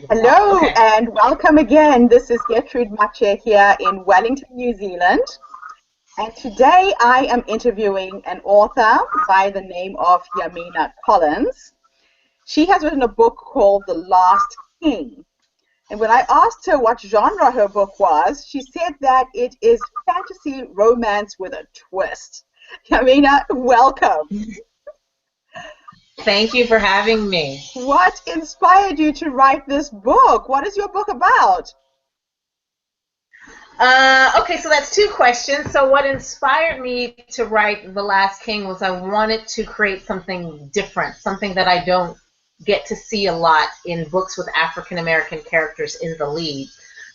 Hello Okay. and welcome again. This is Gertrude Mache here in Wellington, New Zealand. And today I am interviewing an author by the name of Yamina Colins. She has written a book called The Last King. And when I asked her what genre her book was, she said that it is fantasy romance with a twist. Yamina, welcome. Thank you for having me. What inspired you to write this book? What is your book about? Okay, so that's two questions. So what inspired me to write The Last King was I wanted to create something different, something that I don't get to see a lot in books with African American characters in the lead.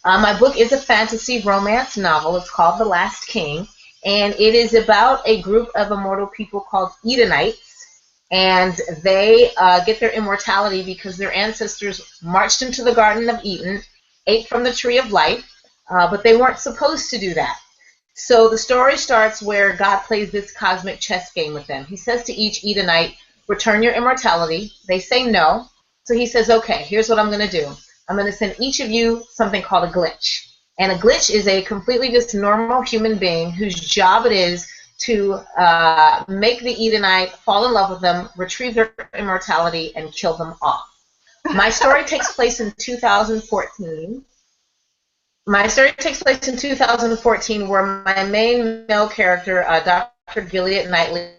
My book is a fantasy romance novel. It's called The Last King, and it is about a group of immortal people called Edenites, and they get their immortality because their ancestors marched into the Garden of Eden, ate from the Tree of Life, but they weren't supposed to do that. So the story starts where God plays this cosmic chess game with them. He says to each Edenite, return your immortality. They say no. So he says, okay, here's what I'm going to do. I'm going to send each of you something called a glitch. And a glitch is a completely just normal human being whose job it is to make the Edenite fall in love with them, retrieve their immortality, and kill them off. My story takes place in 2014. My story takes place in 2014, where my main male character, Dr. Gilead Knightley,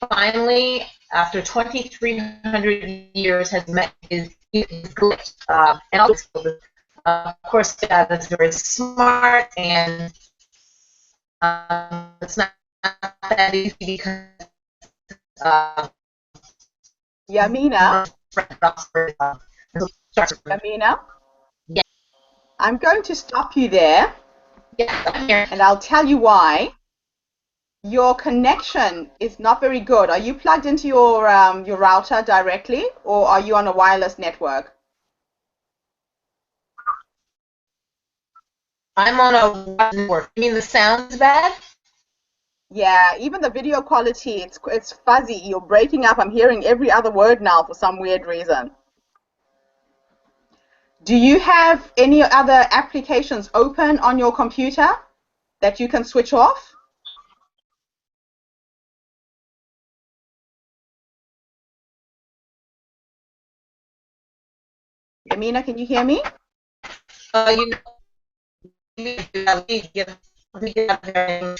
finally, after 2,300 years, has met his glitch. And also, of course, that's very smart, and it's not that easy because uh, Yamina? Yamina? Yeah. I'm going to stop you there, Yeah, I'm here. and I'll tell you why. Your connection is not very good. Are you plugged into your router directly, or are you on a wireless network? I'm on a network. You mean the sound's bad? Yeah, even the video quality, it's fuzzy. You're breaking up. I'm hearing every other word now for some weird reason. Do you have any other applications open on your computer that you can switch off? Yamina, can you hear me? You know, let me get up there.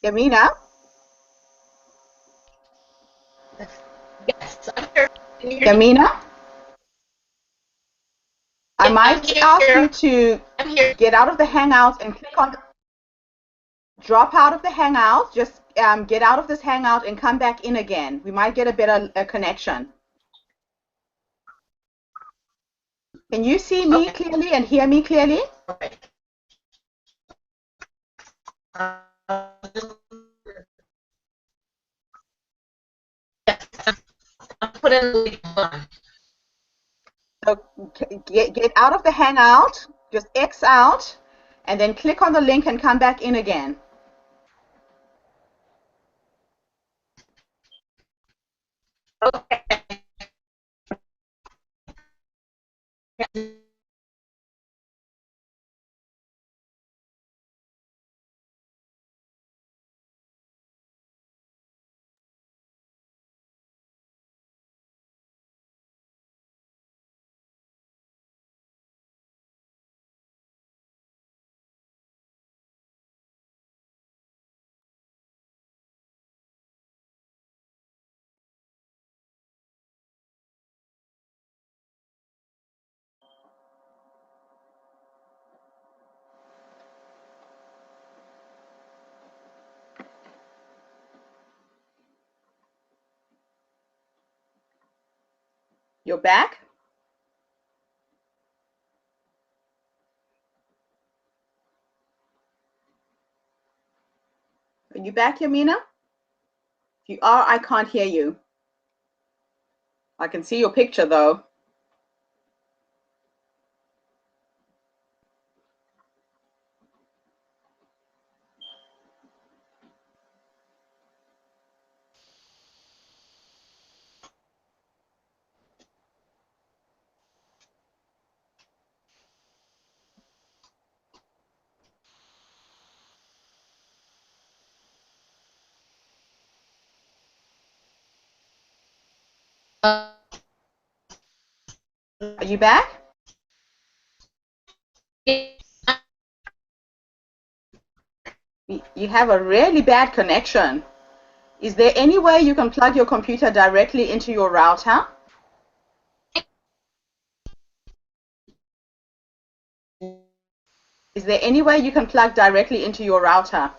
Yamina? Yes, I'm here. Can you hear me? Yamina? I Yeah, I'm might ask you here. to I'm here. get out of the Hangout and drop out of the Hangout. Just get out of this Hangout and come back in again. We might get a better connection. Can you see me Okay. clearly and hear me clearly? Okay. Yes, I'm putting the link on. So get out of the Hangout, just X out, and then click on the link and come back in again. Okay. You're back? Are you back, Yamina? If you are, I can't hear you. I can see your picture though. Uh, Are you back? You have a really bad connection. Is there any way you can plug your computer directly into your router? Is there any way you can plug directly into your router?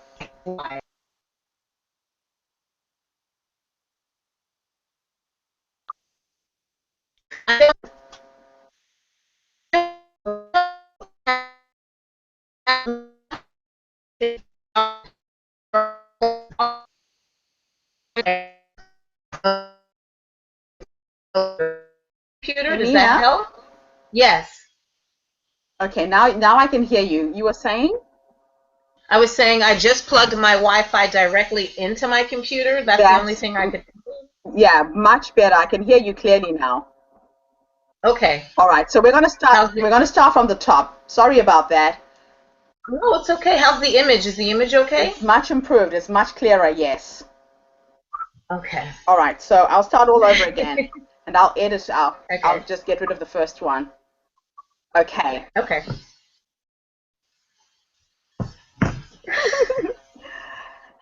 Computer, does that Yamina? help? Yes. Okay, now I can hear you. You were saying? I was saying I just plugged my Wi-Fi directly into my computer. That's the only That's, thing I could. yeah, much better. I can hear you clearly now. Okay. All right, so How's we're it? going to start from the top. Sorry about that. No, it's okay. How's the image? Is the image okay? It's much improved. It's much clearer, yes. Okay. All right, so I'll start all over again and I'll edit out. I'll Okay. just get rid of the first one. Okay. Okay.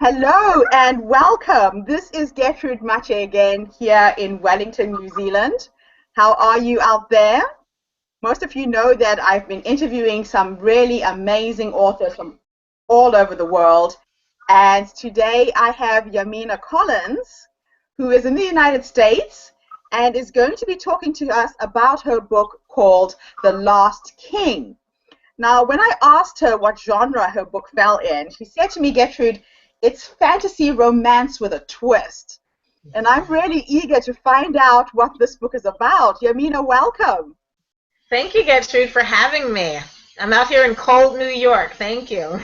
Hello and welcome. This is Gertrude Mache again here in Wellington, New Zealand. How are you out there? Most of you know that I've been interviewing some really amazing authors from all over the world. And today I have Yamina Colins, who is in the United States and is going to be talking to us about her book called The Last King. Now, when I asked her what genre her book fell in, she said to me, Gertrude, it's fantasy romance with a twist. And I'm really eager to find out what this book is about. Yamina, welcome. Thank you, Gertrude, for having me. I'm out here in cold New York. Thank you.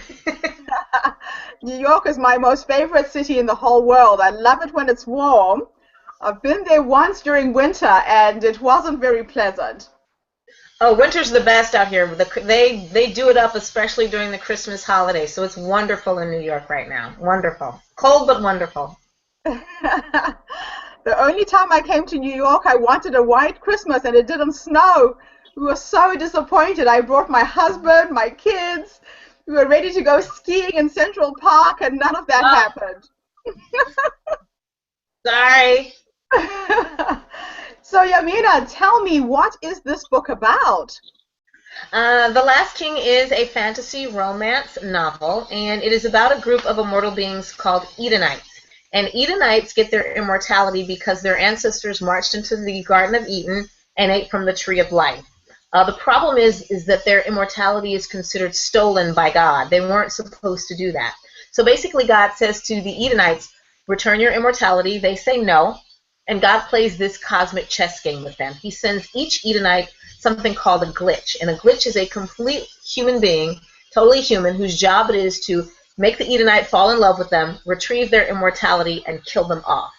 New York is my most favorite city in the whole world. I love it when it's warm. I've been there once during winter and it wasn't very pleasant. Oh, winter's the best out here. They do it up, especially during the Christmas holiday. So it's wonderful in New York right now. Wonderful. Cold but wonderful. The only time I came to New York, I wanted a white Christmas and it didn't snow. We were so disappointed. I brought my husband, my kids. We were ready to go skiing in Central Park and none of that Oh, happened. sorry. So, Yamina, tell me, what is this book about? The Last King is a fantasy romance novel, and it is about a group of immortal beings called Edenites. And Edenites get their immortality because their ancestors marched into the Garden of Eden and ate from the Tree of Life. The problem is that their immortality is considered stolen by God. They weren't supposed to do that. So basically, God says to the Edenites, return your immortality. They say no, and God plays this cosmic chess game with them. He sends each Edenite something called a glitch. And a glitch is a complete human being, totally human, whose job it is to make the Edenite fall in love with them, retrieve their immortality, and kill them off.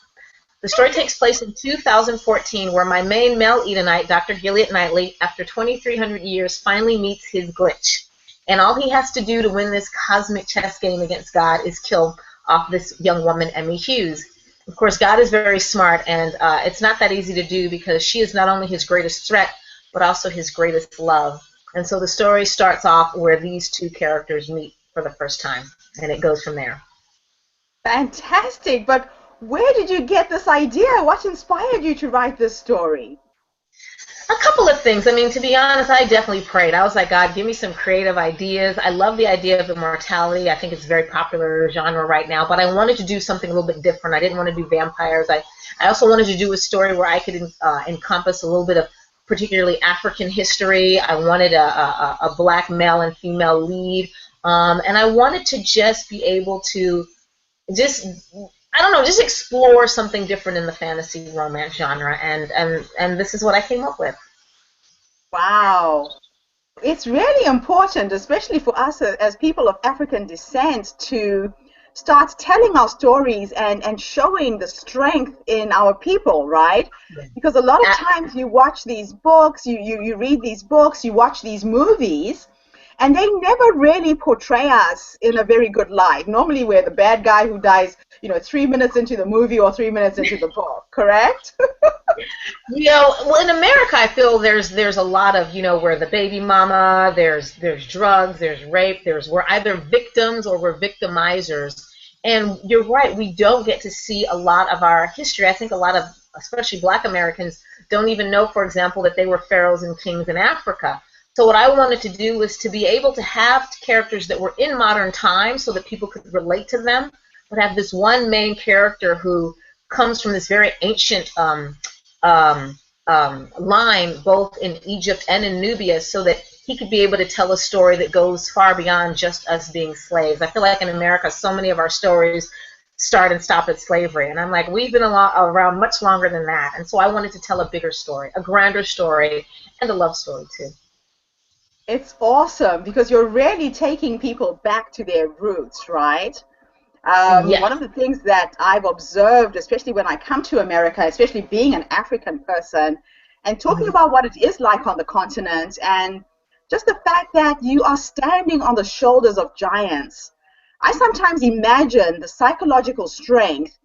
The story takes place in 2014, where my main male Edenite, Dr. Gilead Knightley, after 2,300 years, finally meets his glitch. And all he has to do to win this cosmic chess game against God is kill off this young woman, Emmy Hughes. Of course, God is very smart, and it's not that easy to do because she is not only his greatest threat, but also his greatest love. And so the story starts off where these two characters meet for the first time, and it goes from there. Fantastic, but where did you get this idea? What inspired you to write this story? A couple of things. I mean, to be honest, I definitely prayed. I was like, God, give me some creative ideas. I love the idea of immortality. I think it's a very popular genre right now, but I wanted to do something a little bit different. I didn't want to do vampires. I also wanted to do a story where I could encompass a little bit of particularly African history. I wanted a black male and female lead. And I wanted to just be able to just I don't know, just explore something different in the fantasy romance genre, and this is what I came up with. Wow. It's really important, especially for us as people of African descent, to start telling our stories and showing the strength in our people, right? Because a lot of times you watch these books, you read these books, you watch these movies, And they never really portray us in a very good light. Normally we're the bad guy who dies, 3 minutes into the movie or 3 minutes into the book, correct? Well, in America, I feel there's a lot of, where the baby mama, there's drugs, there's rape, we're either victims or we're victimizers. And you're right, we don't get to see a lot of our history. I think a lot of, especially Black Americans, don't even know, for example, that they were pharaohs and kings in Africa. So what I wanted to do was to be able to have characters that were in modern times so that people could relate to them, but have this one main character who comes from this very ancient line, both in Egypt and in Nubia, so that he could be able to tell a story that goes far beyond just us being slaves. I feel like in America, so many of our stories start and stop at slavery, and I'm like, we've been around much longer than that, and so I wanted to tell a bigger story, a grander story, and a love story too. It's awesome because you're really taking people back to their roots, right? Yes. One of the things that I've observed, especially when I come to America, especially being an African person, and talking about what it is like on the continent, and just the fact that you are standing on the shoulders of giants. I sometimes imagine the psychological strength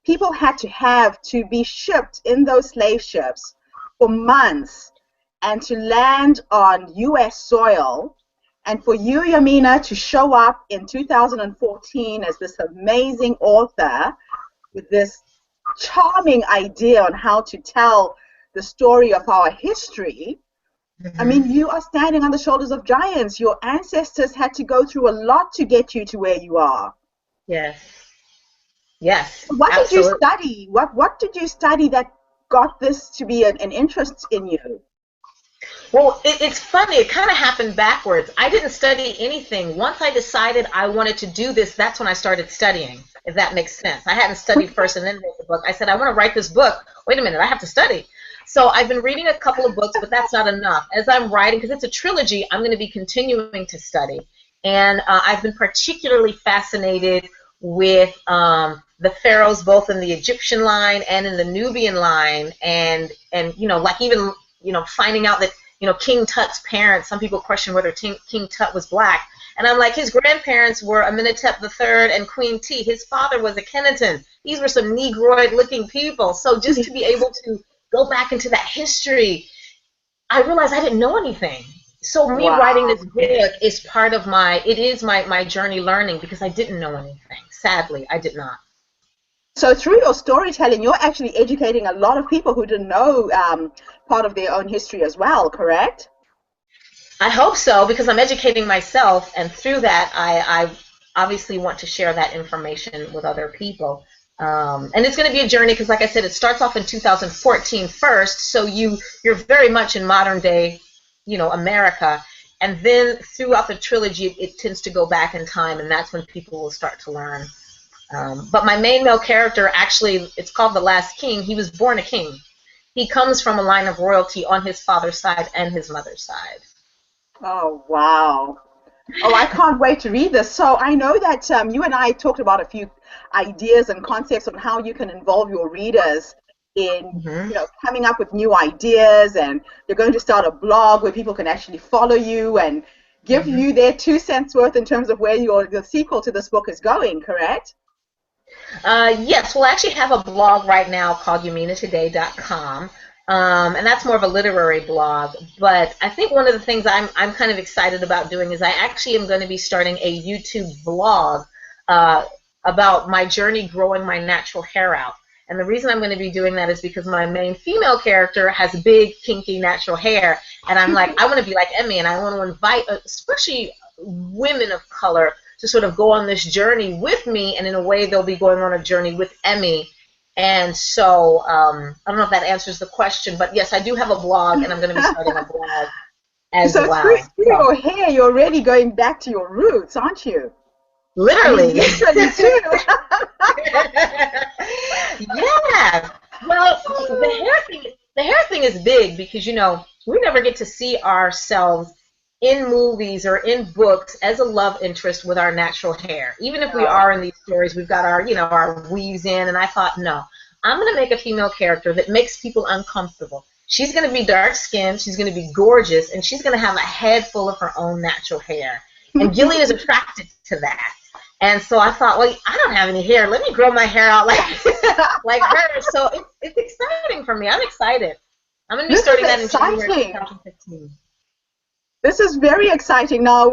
people had to have to be shipped in those slave ships for months and to land on U.S. soil, and for you, Yamina, to show up in 2014 as this amazing author with this charming idea on how to tell the story of our history. I mean, you are standing on the shoulders of giants. Your ancestors had to go through a lot to get you to where you are. Yes. Yes. What Absolutely. did you study? What did you study that got this to be an interest in you? Well, it's funny. It kind of happened backwards. I didn't study anything. Once I decided I wanted to do this, that's when I started studying, if that makes sense. I hadn't studied first and then wrote the book. I said, I want to write this book. Wait a minute, I have to study. So I've been reading a couple of books, but that's not enough. As I'm writing, because it's a trilogy, I'm going to be continuing to study. And I've been particularly fascinated with the pharaohs, both in the Egyptian line and in the Nubian line, and like even finding out that King Tut's parents. Some people question whether King Tut was black, and I'm like, his grandparents were Amenhotep III and Queen T. His father was Akhenaten. These were some Negroid-looking people. So just to be able to go back into that history, I realized I didn't know anything. So me writing this book is part of my journey learning, because I didn't know anything. Sadly, I did not. So through your storytelling, you're actually educating a lot of people who didn't know part of their own history as well, correct? I hope so, because I'm educating myself, and through that, I obviously want to share that information with other people. And it's going to be a journey, because like I said, it starts off in 2014 first, so you're very much in modern day, America, and then throughout the trilogy, it tends to go back in time, and that's when people will start to learn. But my main male character, actually, it's called The Last King. He was born a king. He comes from a line of royalty on his father's side and his mother's side. Oh, wow. Oh, I can't wait to read this. So I know that you and I talked about a few ideas and concepts on how you can involve your readers in, coming up with new ideas, and you're going to start a blog where people can actually follow you and give you their 2 cents worth in terms of where the sequel to this book is going, correct? Yes, we'll actually have a blog right now called YaminaToday.com. And that's more of a literary blog. But I think one of the things I'm kind of excited about doing is I actually am going to be starting a YouTube vlog about my journey growing my natural hair out. And the reason I'm going to be doing that is because my main female character has big, kinky, natural hair. And I'm like, I want to be like Emmy, and I want to invite, especially women of color, to sort of go on this journey with me. And in a way, they'll be going on a journey with Emmy. And so, I don't know if that answers the question, but yes, I do have a blog, and I'm going to be starting a blog as well. So through your hair, you're really going back to your roots, aren't you? Literally. I mean, literally too. Yeah. Well, the hair thing is big, because we never get to see ourselves in movies or in books as a love interest with our natural hair. Even if we are in these stories, we've got our weaves in, and I thought, no, I'm going to make a female character that makes people uncomfortable. She's going to be dark skinned, she's going to be gorgeous, and she's going to have a head full of her own natural hair. And Gilead is attracted to that. And so I thought, well, I don't have any hair. Let me grow my hair out like like her. So it's exciting for me. I'm excited. I'm going to be starting that in January 2015. This is very exciting. Now,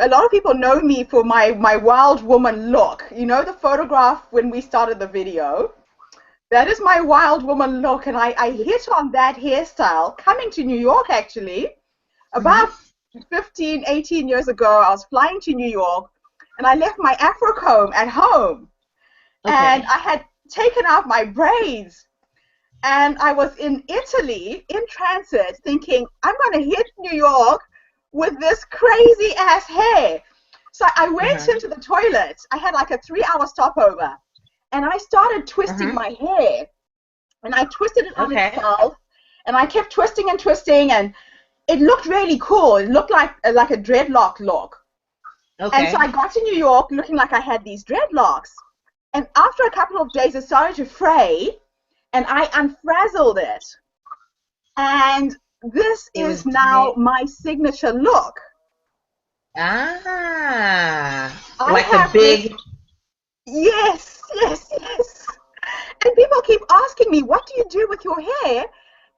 a lot of people know me for my wild woman look. You know the photograph when we started the video? That is my wild woman look, and I hit on that hairstyle coming to New York, actually. About 15, 18 years ago, I was flying to New York, and I left my Afro comb at home. Okay. And I had taken out my braids, and I was in Italy in transit thinking, I'm going to hit New York with this crazy-ass hair. So I went into the toilet. I had like a 3-hour stopover. And I started twisting my hair, and I twisted it on itself, and I kept twisting and twisting, and it looked really cool. It looked like a dreadlock look. Okay. And so I got to New York looking like I had these dreadlocks, and after a couple of days, it started to fray, and I unfrazzled it, and this is now my signature look. Ah, like a big... Yes. And people keep asking me, what do you do with your hair?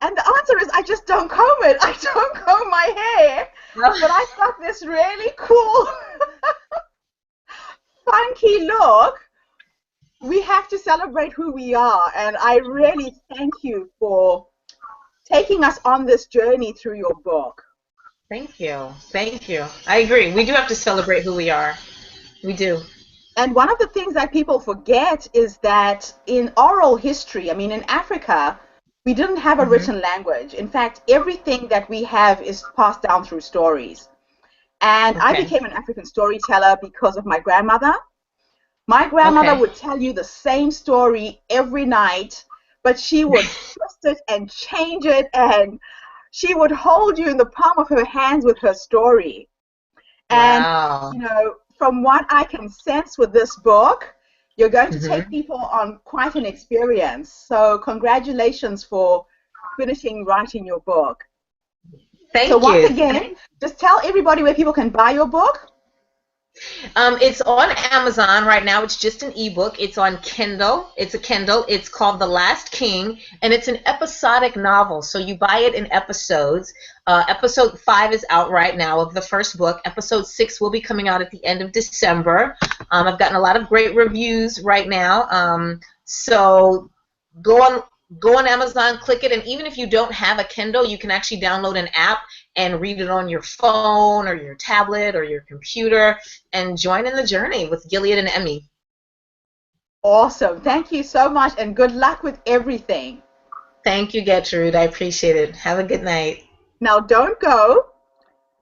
And the answer is, I just don't comb it. I don't comb my hair. But I've got this really cool, funky look. We have to celebrate who we are. And I really thank you for taking us on this journey through your book. Thank you. Thank you. I agree. We do have to celebrate who we are. We do. And one of the things that people forget is that in oral history, I mean, in Africa, we didn't have a written language. In fact, everything that we have is passed down through stories. And I became an African storyteller because of my grandmother. My grandmother would tell you the same story every night, but she would twist it and change it, and she would hold you in the palm of her hands with her story. And, you know, from what I can sense with this book, you're going to take people on quite an experience. So congratulations for finishing writing your book. Thank you. So once again, just tell everybody where people can buy your book. It's on Amazon right now. It's just an ebook. It's on Kindle. It's a Kindle. It's called The Last King, and it's an episodic novel. So you buy it in episodes. Episode 5 is out right now of the first book. Episode 6 will be coming out at the end of December. I've gotten a lot of great reviews right now. So go on Amazon, click it, and even if you don't have a Kindle, you can actually download an app and read it on your phone or your tablet or your computer and join in the journey with Gilead and Emmy. Awesome. Thank you so much, and good luck with everything. Thank you, Gertrude. I appreciate it. Have a good night. Now, don't go.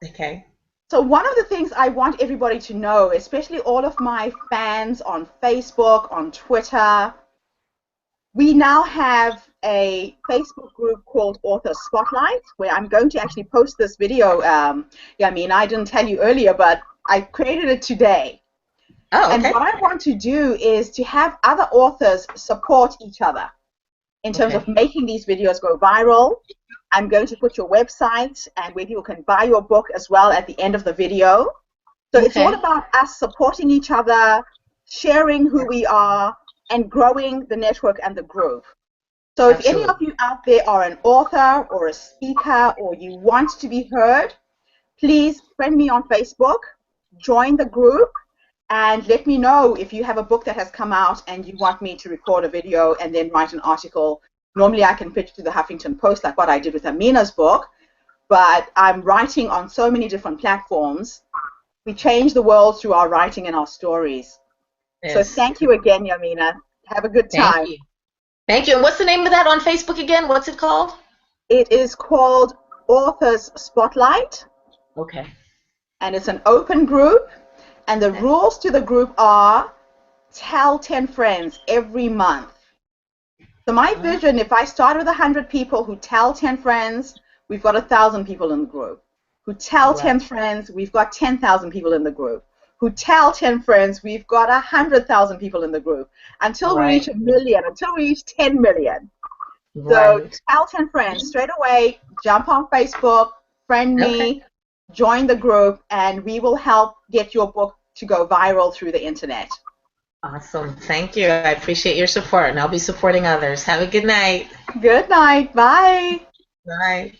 Okay. So one of the things I want everybody to know, especially all of my fans on Facebook, on Twitter, we now have a Facebook group called Author Spotlight, where I'm going to actually post this video. Yamina, I didn't tell you earlier, but I created it today. Oh, okay. And what I want to do is to have other authors support each other in terms of making these videos go viral. I'm going to put your website and where people can buy your book as well at the end of the video. So it's all about us supporting each other, sharing who we are, and growing the network and the group. So if any of you out there are an author or a speaker or you want to be heard, please friend me on Facebook, join the group, and let me know if you have a book that has come out and you want me to record a video and then write an article. Normally I can pitch to the Huffington Post like what I did with Amina's book, but I'm writing on so many different platforms. We change the world through our writing and our stories. Yes. So thank you again, Yamina. Have a good time. Thank you. Thank you. And what's the name of that on Facebook again? What's it called? It is called Authors Spotlight. Okay. And it's an open group. And the rules to the group are tell 10 friends every month. So my vision, if I start with 100 people who tell 10 friends, we've got 1,000 people in the group. Who tell 10 friends, we've got 10,000 people in the group. Who tell 10 friends, we've got 100,000 people in the group. Until we reach 1 million, until we reach 10 million. So Right. tell 10 friends straight away, jump on Facebook, friend Okay. me, join the group, and we will help get your book to go viral through the internet. Awesome. Thank you. I appreciate your support, and I'll be supporting others. Have a good night. Good night. Bye. Bye.